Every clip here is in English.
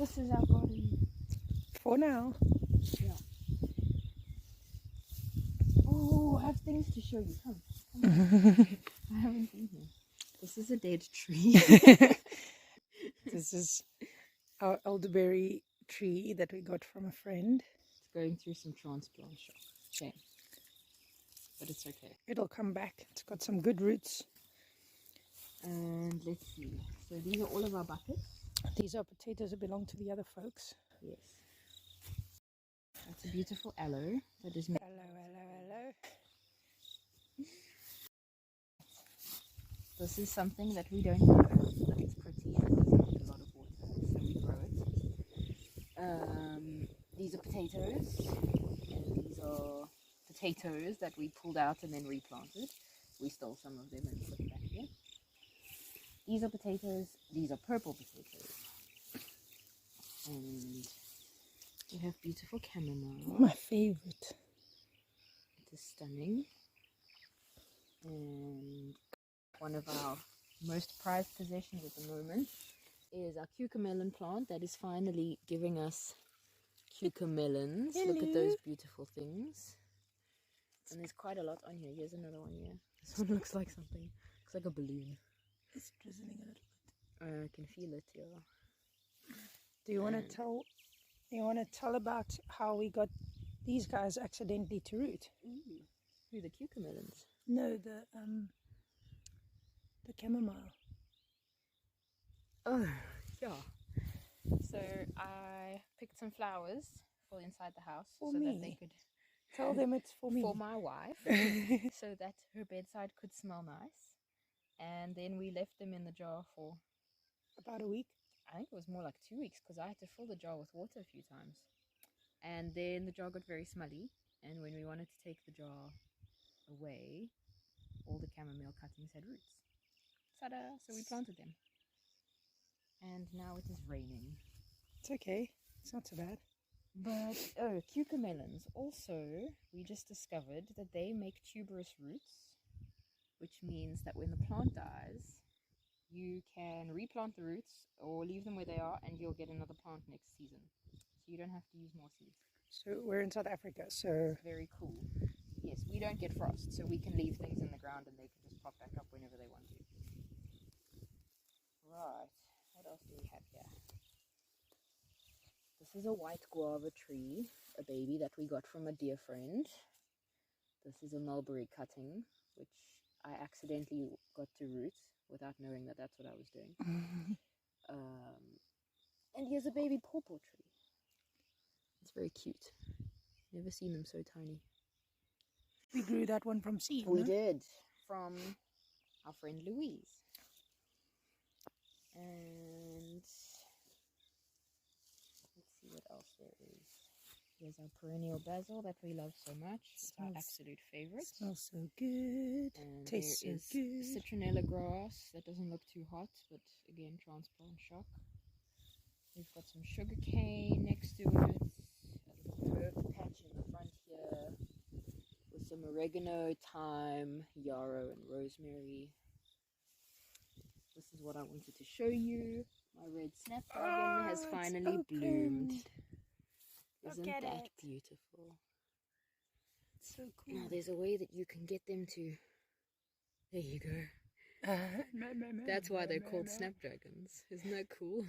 This is our garden. For now. Yeah. Oh, I have things to show you. Come. I haven't been here. This is a dead tree. This is our elderberry tree that we got from a friend. It's going through some transplant shock. Shame. But it's okay. It'll come back. It's got some good roots. And let's see. So these are all of our buckets. These are potatoes that belong to the other folks. Yes. That's a beautiful aloe. That is. Hello. This is something that we don't know, but it's pretty and it doesn't need a lot of water, so we grow it. These are potatoes, and these are potatoes that we pulled out and then replanted. We stole some of them and put them back here. These are potatoes. These are purple potatoes. And we have beautiful chamomile. My favorite. It is stunning. And one of our most prized possessions at the moment is our cucamelon plant that is finally giving us cucamelons. Hello. Look at those beautiful things. And there's quite a lot on here. Here's another one here. This one looks like something. Looks like a balloon. It's drizzling a little bit. I can feel it, yeah. Do you want to tell? You want to tell about how we got these guys accidentally to root? Ooh. Who, the cucamelons? No, the chamomile. Oh, yeah. So I picked some flowers for inside the house For so me? that they could Tell them it's for me. for my wife, so that her bedside could smell nice. And then we left them in the jar for About a week. I think it was more like 2 weeks because I had to fill the jar with water a few times. And then the jar got very smelly, and when we wanted to take the jar away, all the chamomile cuttings had roots. Ta-da! So we planted them. And now it is raining. It's okay. It's not so bad. But, oh, cucamelons. Also, we just discovered that they make tuberous roots, which means that when the plant dies, you can replant the roots or leave them where they are and you'll get another plant next season. So you don't have to use more seeds. So we're in South Africa, so... Very cool. Yes, we don't get frost, so we can leave things in the ground and they can just pop back up whenever they want to. Right, what else do we have here? This is a white guava tree, a baby that we got from a dear friend. This is a mulberry cutting, which I accidentally got to root without knowing that that's what I was doing. And here's a baby pawpaw tree. It's very cute. Never seen them so tiny. We grew that one from seed. We no? did, from our friend Louise. And let's see what else there is. Here's our perennial basil that we love so much. It's our absolute favorite. Smells so good. And Tastes there so is good. citronella grass that doesn't look too hot, but again, transplant shock. We've got some sugar cane next to it. A little herb patch in the front here with some oregano, thyme, yarrow, and rosemary. This is what I wanted to show you. My red snapdragon has finally bloomed. Isn't that beautiful? It's so cool. Now there's a way that you can get them to... There you go. That's why they're called snapdragons. Isn't that cool?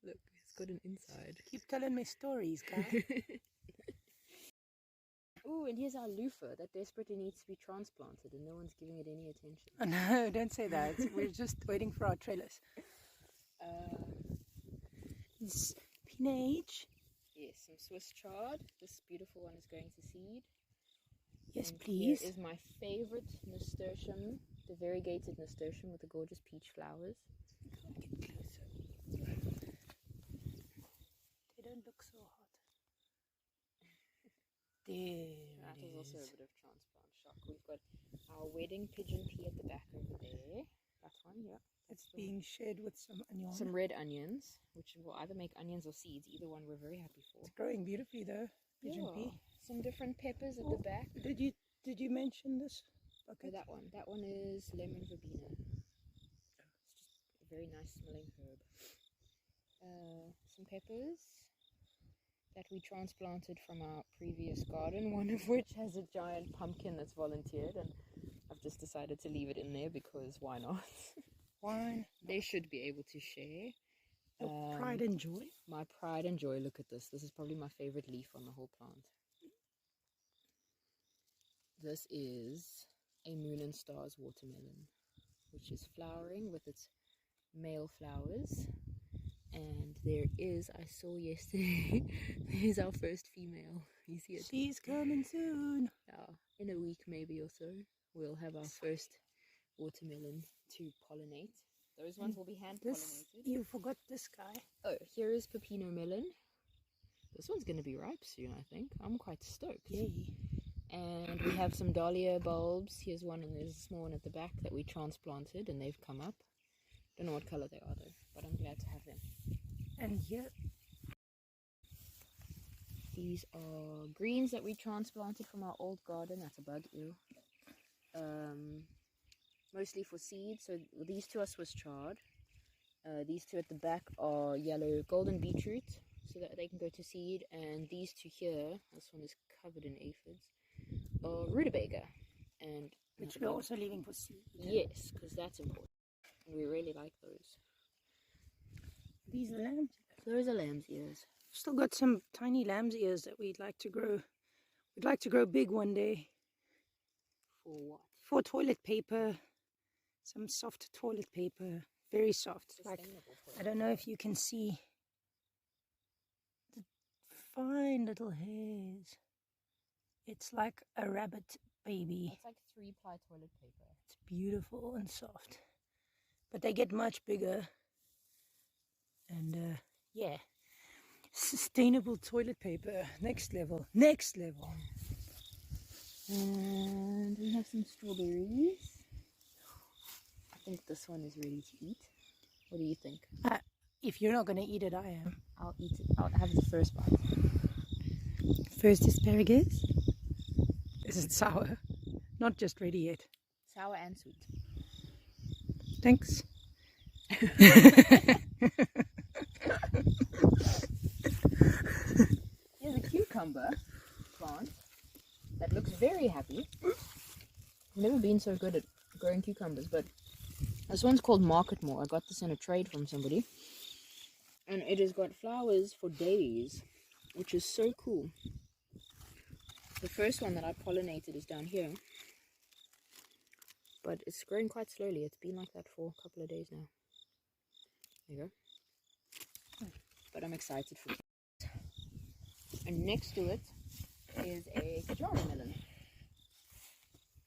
Look, it's got an inside. Keep telling me stories, guys. Oh, and here's our loofah that desperately needs to be transplanted and no one's giving it any attention. Oh, no, don't say that. We're just waiting for our trellis. Spinach. Yes, some Swiss chard. This beautiful one is going to seed. Yes, and please. Here is my favorite nasturtium, the variegated nasturtium with the gorgeous peach flowers. Get closer. They don't look so hot. That is also a bit of transplant shock. We've got our wedding pigeon pea at the back over there. That one, yeah. It's being shared with some onions. Some red onions, which will either make onions or seeds. Either one we're very happy for. It's growing beautifully though, pigeon pea. Some different peppers at the back. Did you mention this? Okay, that one is lemon verbena. It's just a very nice smelling herb. some peppers that we transplanted from our previous garden, one of which has a giant pumpkin that's volunteered, and I've just decided to leave it in there because why not? Wine. They should be able to share. Your pride and joy. My pride and joy. Look at this. This is probably my favorite leaf on the whole plant. This is a Moon and Stars watermelon, which is flowering with its male flowers. And there is, I saw yesterday, there's our first female. You see it? She's coming soon. In a week maybe or so, we'll have our first watermelon to pollinate. Those ones will be hand pollinated. You forgot this guy. Oh, here is Pepino melon. This one's going to be ripe soon, I think. I'm quite stoked. Yay. And we have some dahlia bulbs. Here's one, and there's a small one at the back that we transplanted, and they've come up. Don't know what color they are though, but I'm glad to have them. And here, these are greens that we transplanted from our old garden. That's a bug, ew. Mostly for seed. So these two are Swiss chard. These two at the back are yellow golden beetroot, so that they can go to seed. And these two here, this one is covered in aphids, are rutabaga. And which we're also leaving for seed. Yes, because that's important. We really like those. These are lamb's ears. Those are lamb's ears. Still got some tiny lamb's ears that we'd like to grow. We'd like to grow big one day. For what? For toilet paper. Some soft toilet paper. Very soft. Like, I don't know if you can see the fine little hairs. It's like a rabbit baby. It's like 3-ply toilet paper. It's beautiful and soft. But they get much bigger. And yeah, sustainable toilet paper, next level, next level. And we have some strawberries. I think this one is ready to eat. What do you think? If you're not going to eat it, I am. I'll eat it. I'll have the first bite. First asparagus. Is it sour? Not just ready yet. Sour and sweet. Thanks. Here's a cucumber plant that looks very happy. I've never been so good at growing cucumbers, but this one's called Marketmore. I got this in a trade from somebody, and it has got flowers for days, which is so cool. The first one that I pollinated is down here, but it's growing quite slowly. It's been like that for a couple of days now. There you go. But I'm excited for it. And next to it is a Kajana melon,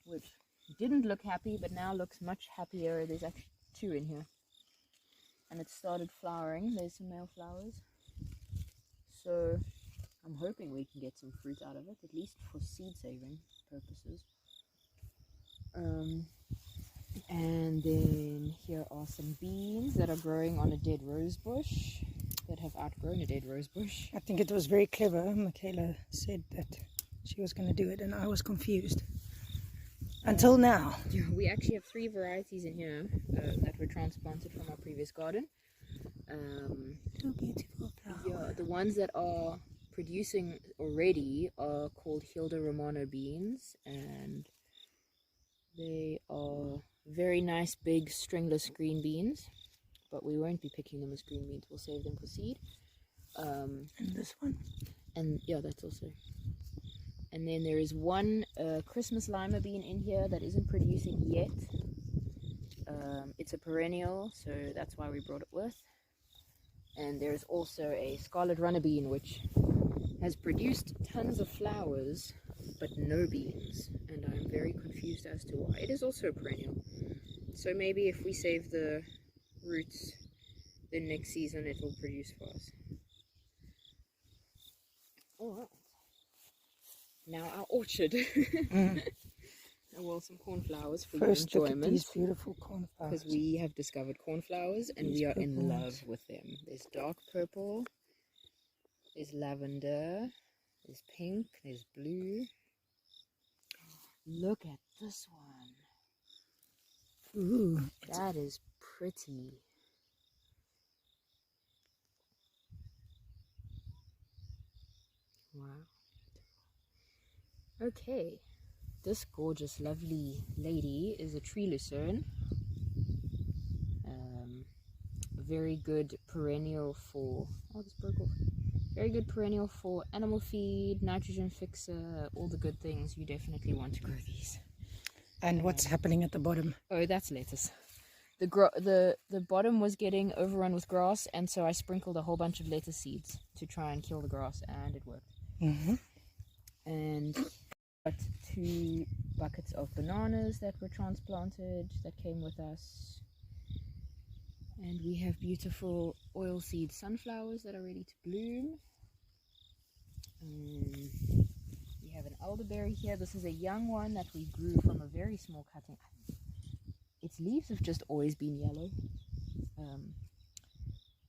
which didn't look happy, but now looks much happier. There's actually 2 in here. And it started flowering. There's some male flowers. So I'm hoping we can get some fruit out of it, at least for seed saving purposes. And then here are some beans that are growing on a dead rose bush, that have outgrown a dead rose bush. I think it was very clever. Michaela said that she was going to do it, and I was confused. Until now. We actually have 3 varieties in here that were transplanted from our previous garden. So beautiful flowers. Yeah, the ones that are producing already are called Hilda Romano beans, and they are very nice big stringless green beans, but we won't be picking them as green beans. We'll save them for seed. And this one? And yeah, that's also. And then there is one Christmas lima bean in here that isn't producing yet. It's a perennial, so that's why we brought it with. And there's also a scarlet runner bean, which has produced tons of flowers, but no beans. And I'm very confused as to why. It is also a perennial. So maybe if we save the roots, then next season it will produce for us. Alright. Now our orchard. Well, some cornflowers for First, your look enjoyment. at these beautiful cornflowers. Because we have discovered cornflowers and we are in love with them. There's dark purple, there's lavender, there's pink, there's blue. Look at this one. Ooh, that is pretty. Wow. Okay. This gorgeous, lovely lady is a tree lucerne. Very good perennial for... Oh, this broke off. Very good perennial for animal feed, nitrogen fixer, all the good things. You definitely want to grow these. And what's happening at the bottom? Oh, that's lettuce. The bottom was getting overrun with grass, and so I sprinkled a whole bunch of lettuce seeds to try and kill the grass, and it worked. And got 2 buckets of bananas that were transplanted that came with us. And we have beautiful oilseed sunflowers that are ready to bloom. We have an elderberry here. This is a young one that we grew from a very small cutting. Its leaves have just always been yellow.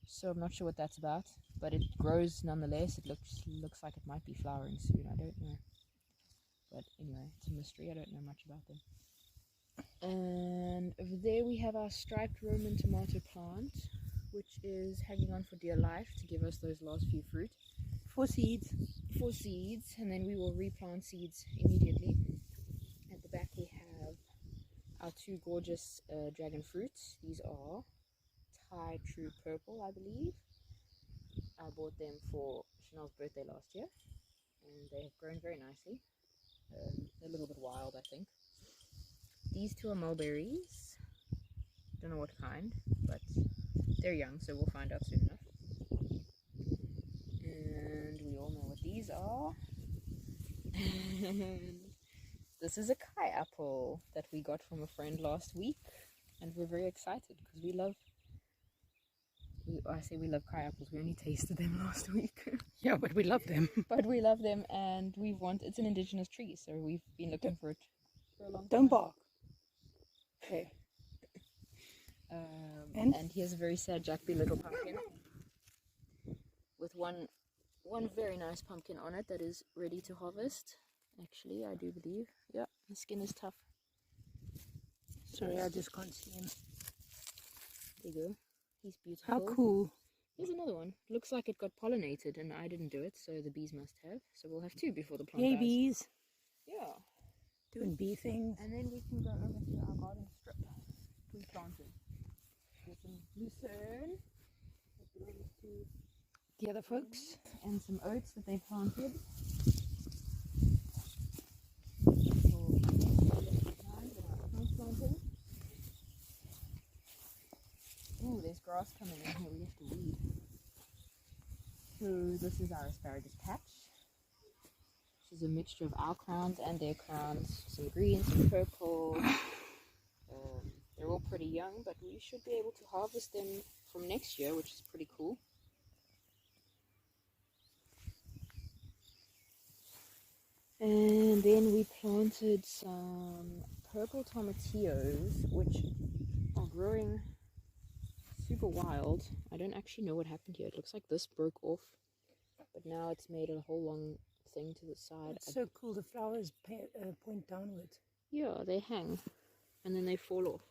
So I'm not sure what that's about, but it grows nonetheless. It looks like it might be flowering soon. I don't know. But anyway, it's a mystery. I don't know much about them. And over there we have our striped Roman tomato plant, which is hanging on for dear life to give us those last few fruit. 4 seeds. 4 seeds, and then we will replant seeds immediately. At the back we have our 2 gorgeous dragon fruits. These are Thai True Purple, I believe. I bought them for Chanel's birthday last year, and they have grown very nicely. They're a little bit wild, I think. These 2 are mulberries. Don't know what kind, but they're young, so we'll find out soon enough. And we all know what these are. And this is a Kai apple that we got from a friend last week, and we're very excited because we love Kai apples. We only tasted them last week. Yeah, but we love them. But we love them, and it's an indigenous tree, so we've been looking for it for a long time. Don't bark. Okay. And here's a very sad Jackby little pumpkin with one very nice pumpkin on it that is ready to harvest. Actually, I do believe. Yeah, the skin is tough. Sorry, I just can't see him. There you go. He's beautiful. How cool. Here's another one. Looks like it got pollinated and I didn't do it, so the bees must have. So we'll have 2 before the plant Yay, dies. bees. Yeah. Doing bee things. And then we can go over to our garden strip. We planted. There's some lucerne that belongs to The other folks. and some oats that they planted. Ooh, there's grass coming in here. We have to weed. So this is our asparagus patch. This is a mixture of our crowns and their crowns. Some green, some purple. They're all pretty young, but we should be able to harvest them from next year, which is pretty cool. And then we planted some purple tomatillos, which are growing super wild. I don't actually know what happened here. It looks like this broke off, but now it's made a whole long thing to the side. It's so cool. The flowers point downwards. Yeah, they hang, and then they fall off,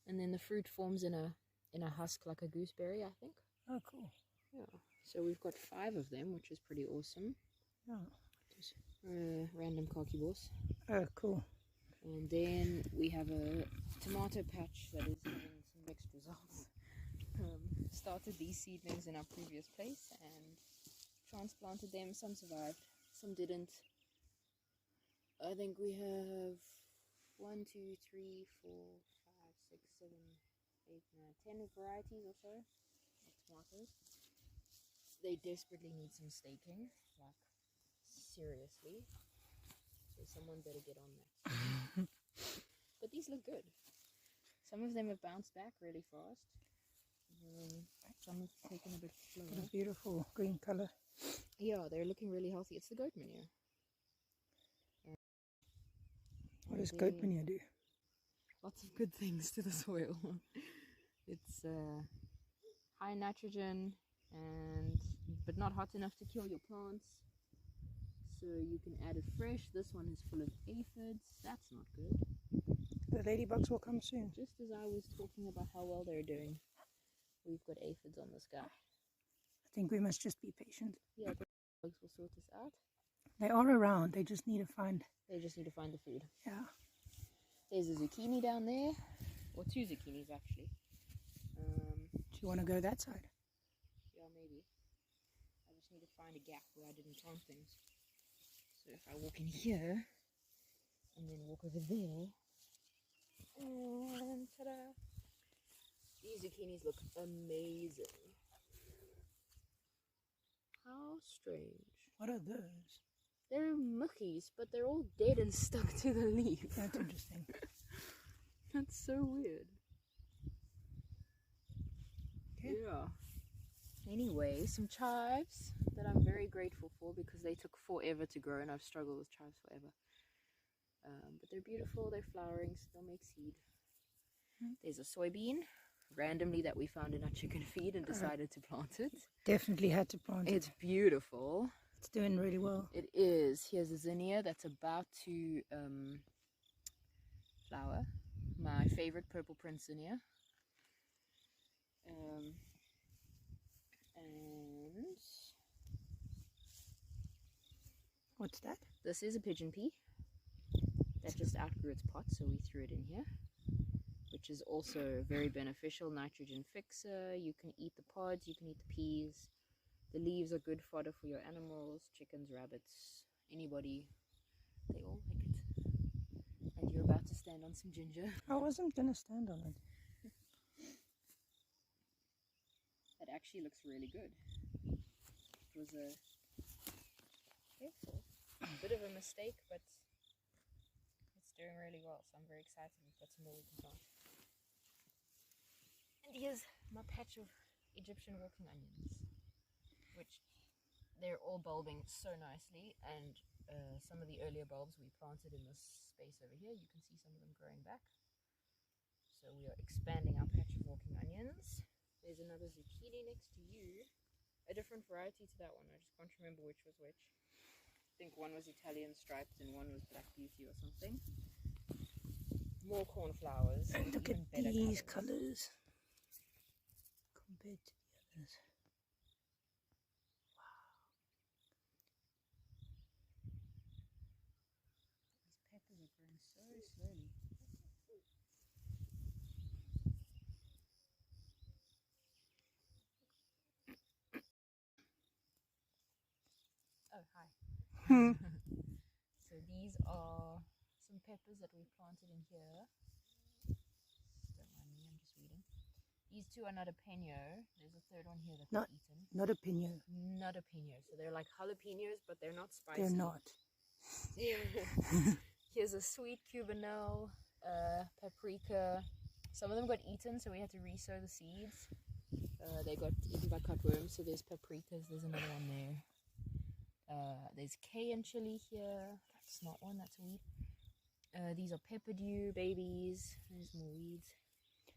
and then the fruit forms in a husk like a gooseberry, I think. Oh, cool. Yeah. So we've got 5 of them, which is pretty awesome. Yeah. Just random khaki balls. Oh, cool. And then we have a tomato patch that is having some mixed results. Started these seedlings in our previous place and transplanted them. Some survived, some didn't. I think we have 1, 2, 3, 4, 5, 6, 7, 8, 9, 10 varieties or so of tomatoes. They desperately need some staking, like seriously. So someone better get on that. But these look good. Some of them have bounced back really fast. Some have taken a bit slower. What a beautiful green color. Yeah, they're looking really healthy. It's the goat manure. What does goat manure do? Lots of good things to the soil. It's high nitrogen, but not hot enough to kill your plants. So you can add it fresh. This one is full of aphids. That's not good. The ladybugs will come soon. Just as I was talking about how well they're doing, we've got aphids on this guy. I think we must just be patient. Yeah. Bugs will sort this out. They are around. They just need to find. They just need to find the food. Yeah. There's a zucchini down there, or 2 zucchinis actually. Do you want to go that side? Yeah, maybe. I just need to find a gap where I didn't plant things. So if I walk in here, and then walk over there, and ta-da! These zucchinis look amazing. How strange. What are those? They're muckies, but they're all dead and stuck to the leaf. That's interesting. That's so weird. Okay. Yeah. Anyway, some chives that I'm very grateful for because they took forever to grow and I've struggled with chives forever. But they're beautiful, they're flowering, so they'll make seed. There's a soybean, randomly, that we found in our chicken feed and decided to plant it. Definitely had to plant it. It's beautiful. It's doing really well. It is. Here's a zinnia that's about to flower. My favorite purple prince zinnia. And what's that? this is a pigeon pea that just outgrew its pot, so we threw it in here, which is also very beneficial. Nitrogen fixer. You can eat the pods, you can eat the peas. The leaves are good fodder for your animals, chickens, rabbits, anybody. They all like it. And you're about to stand on some ginger. I wasn't going to stand on it. That actually looks really good. It was a bit of a mistake, but it's doing really well, so I'm very excited. We've got some more we can plant. And here's my patch of Egyptian walking onions, which they're all bulbing so nicely, and some of the earlier bulbs we planted in this space over here, you can see some of them growing back. So we are expanding our patch of walking onions. There's another zucchini next to you, a different variety to that one. I just can't remember which was which. I think one was Italian striped and one was Black Beauty or something. More cornflowers. Look at these colours compared to the others. Wow. These peppers are growing so slowly. Oh, hi. So these are some peppers that we planted in here. Don't mind me, I'm just reading. These two are not a peno. There's a third one here that we've eaten. Not a pino. Not a peno. So they're like jalapenos, but they're not spicy. They're not. Here's a sweet cubanelle, paprika. Some of them got eaten, so we had to re-sow the seeds. They got eaten by cutworms, so there's paprikas. There's another one there. There's Cayenne chili here. That's not one, that's a weed. These are pepper dew babies. There's more weeds.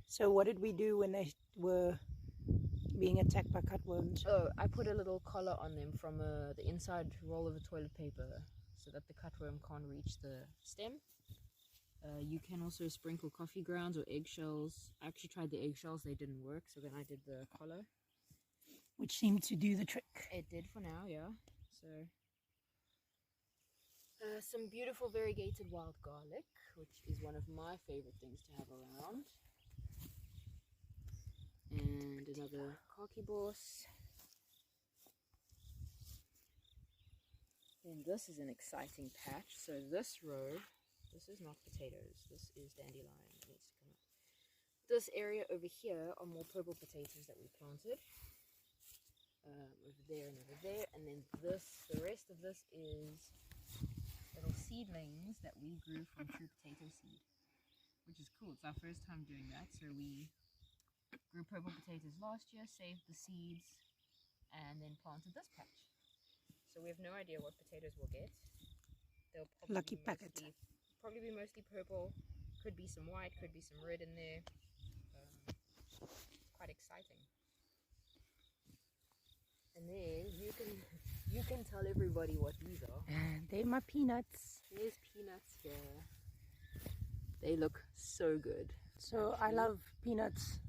So what did we do when they were being attacked by cutworms? Oh, I put a little collar on them from the inside roll of a toilet paper so that the cutworm can't reach the stem. You can also sprinkle coffee grounds or eggshells. I actually tried the eggshells, they didn't work, so then I did the collar. Which seemed to do the trick. It did for now, yeah. So some beautiful variegated wild garlic, which is one of my favorite things to have around. And another khaki boss. Then this is an exciting patch. So this row, this is not potatoes, this is dandelion. It needs to come up. This area over here are more purple potatoes that we planted. Over there and over there, and then this, the rest of this is little seedlings that we grew from true potato seed, which is cool. It's our first time doing that. So we grew purple potatoes last year, saved the seeds, and then planted this patch. So we have no idea what potatoes we'll get. They'll probably Lucky packet. Probably be mostly purple. Could be some white, could be some red in there. Quite exciting. And then you can tell everybody what these are. They're my peanuts. There's peanuts here. They look so good. So I love peanuts.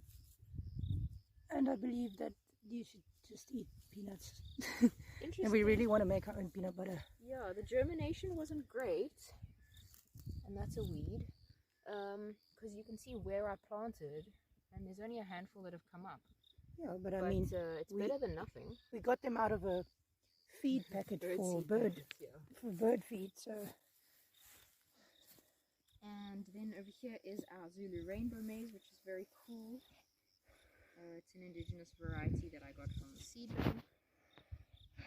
And I believe that you should just eat peanuts. And we really want to make our own peanut butter. Yeah, the germination wasn't great, and that's a weed, because you can see where I planted, and there's only a handful that have come up. Yeah, but I mean, it's better than nothing. We got them out of a feed packet for bird feed, so. And then over here is our Zulu rainbow maize, which is very cool. It's an indigenous variety that I got from the seedling.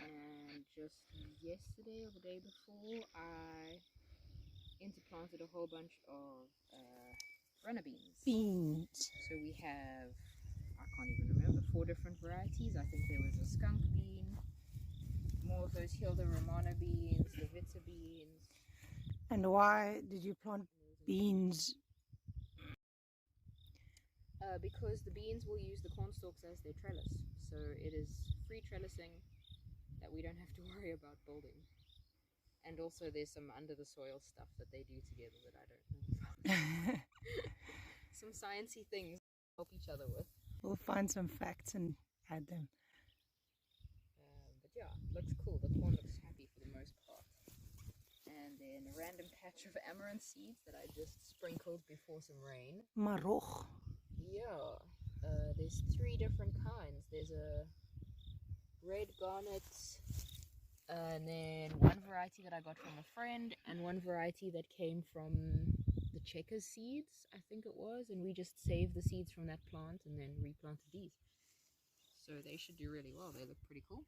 And just yesterday or the day before, I interplanted a whole bunch of runner beans. So we have, I can't even remember, 4 different varieties. I think there was a skunk bean, more of those Hilda Romano beans, Levita beans. And why did you plant beans? Because the beans will use the corn stalks as their trellis. So it is free trellising that we don't have to worry about building. And also there's some under the soil stuff that they do together that I don't know about. Some sciencey things to help each other with. We'll find some facts and add them. But yeah, looks cool. The corn looks happy for the most part. And then a random patch of amaranth seeds that I just sprinkled before some rain. Maroch. Yeah, there's 3 different kinds. There's a red garnet, and then one variety that I got from a friend, and one variety that came from the checkers seeds, I think it was, and we just saved the seeds from that plant and then replanted these. So they should do really well. They look pretty cool.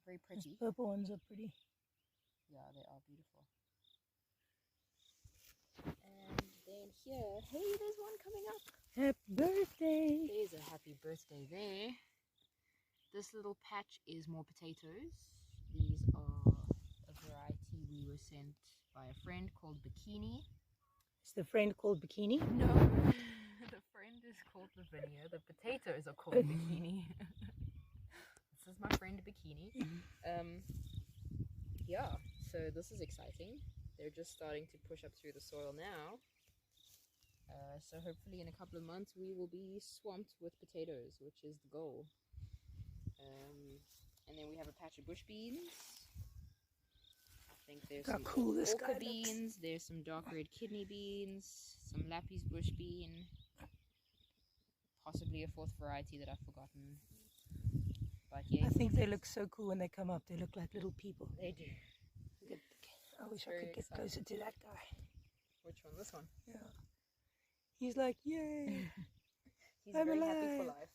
Very pretty. Those purple ones are pretty. Yeah, they are beautiful. And then here, hey, there's one coming up. Happy birthday. There's a happy birthday there. This little patch is more potatoes. These are a variety we were sent by a friend called Bikini. Is the friend called Bikini? No, the friend is called Lavinia. The potatoes are called Bikini. This is my friend Bikini. Yeah, so this is exciting. They're just starting to push up through the soil now. So hopefully in a couple of months we will be swamped with potatoes, which is the goal. And then we have a patch of bush beans. I think there's some orca beans, there's some dark red kidney beans, some Lappi's bush bean, possibly a 4th variety that I've forgotten. But yeah, I think they look so cool when they come up. They look like little people. They do. I wish I could get closer to that guy. Which one? This one? Yeah. He's like, yay. He's very happy for life.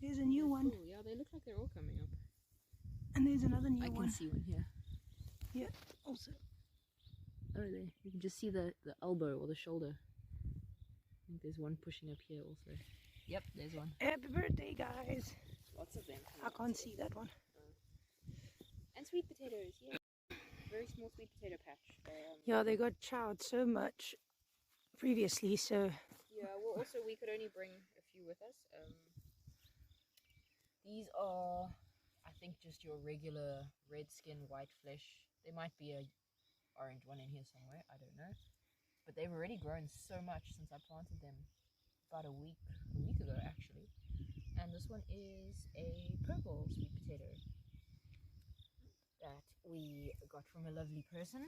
There's a new one. Cool. Yeah, they look like they're all coming up. And there's another new one. I can see one here. Yeah, also. Oh, there. You can just see the elbow or the shoulder. I think there's one pushing up here also. Yep, there's one. Happy birthday, guys. Lots of them. I can't see that one. And sweet potatoes, yeah. Very small sweet potato patch. Yeah, they got chowed so much previously, so... Yeah, well, also we could only bring a few with us. These are, I think, just your regular red skin, white flesh. There might be a orange one in here somewhere, I don't know. But they've already grown so much since I planted them about a week ago actually. And this one is a purple sweet potato that we got from a lovely person,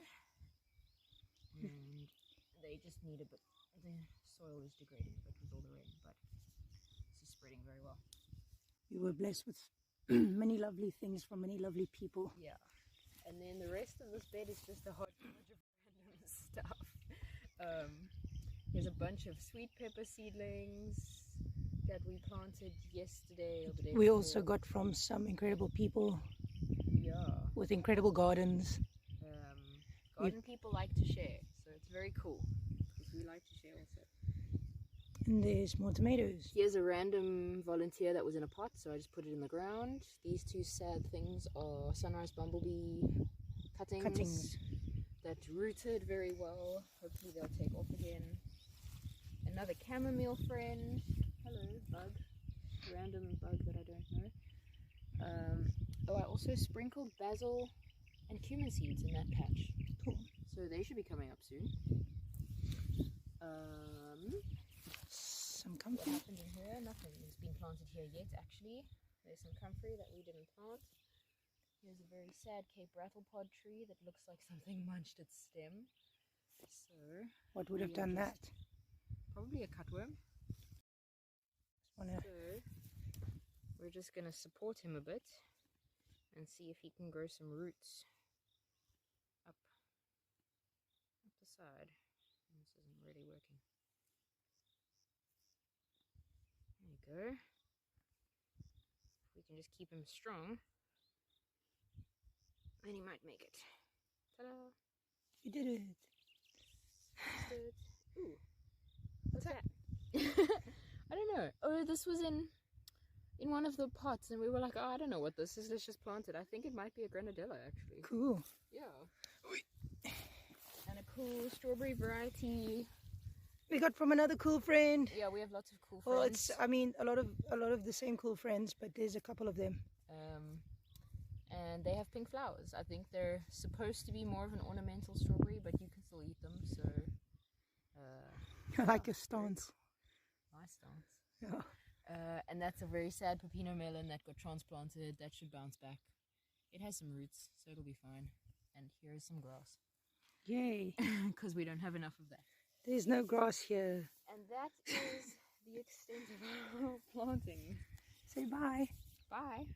and they just need a bit, the soil is degrading a bit with all the rain, but this is spreading very well. We were blessed with many lovely things from many lovely people. Yeah, and then the rest of this bed is just a hodgepodge of random stuff. There's a bunch of sweet pepper seedlings that we planted yesterday or the day We before. also got from some incredible people. Yeah. With incredible gardens. Garden people like to share, so it's very cool because we like to share also. And there's more tomatoes. Here's a random volunteer that was in a pot, so I just put it in the ground. These 2 sad things are sunrise bumblebee cuttings that rooted very well. Hopefully they'll take off again. Another chamomile friend. Hello, bug. Random bug that I don't know. Oh, I also sprinkled basil and cumin seeds in that patch. Cool. So they should be coming up soon. Some what happened in here. Nothing has been planted here yet, actually. There's some comfrey that we didn't plant. Here's a very sad Cape rattlepod tree that looks like something munched its stem. So, what would have done that? Probably a cutworm. Just wanna... So, we're just going to support him a bit and see if he can grow some roots up the side. This isn't really working. There you go. If we can just keep him strong, then he might make it. Ta-da! You did it. Ooh, what's that? I don't know. Oh, this was in one of the pots, and we were like, oh, I don't know what this is. Let's just plant it. I think it might be a granadilla, actually. Cool. Yeah. And a cool strawberry variety. We got from another cool friend. Yeah, we have lots of cool friends. Well, it's, I mean, a lot of the same cool friends, but there's a couple of them. And they have pink flowers. I think they're supposed to be more of an ornamental strawberry, but you can still eat them. So, I like your stance. Nice stance. Yeah. And that's a very sad pepino melon that got transplanted. That should bounce back. It has some roots, so it'll be fine. And here's some grass. Yay. Because we don't have enough of that. There's no grass here. And that is the extent of our planting. Say bye. Bye.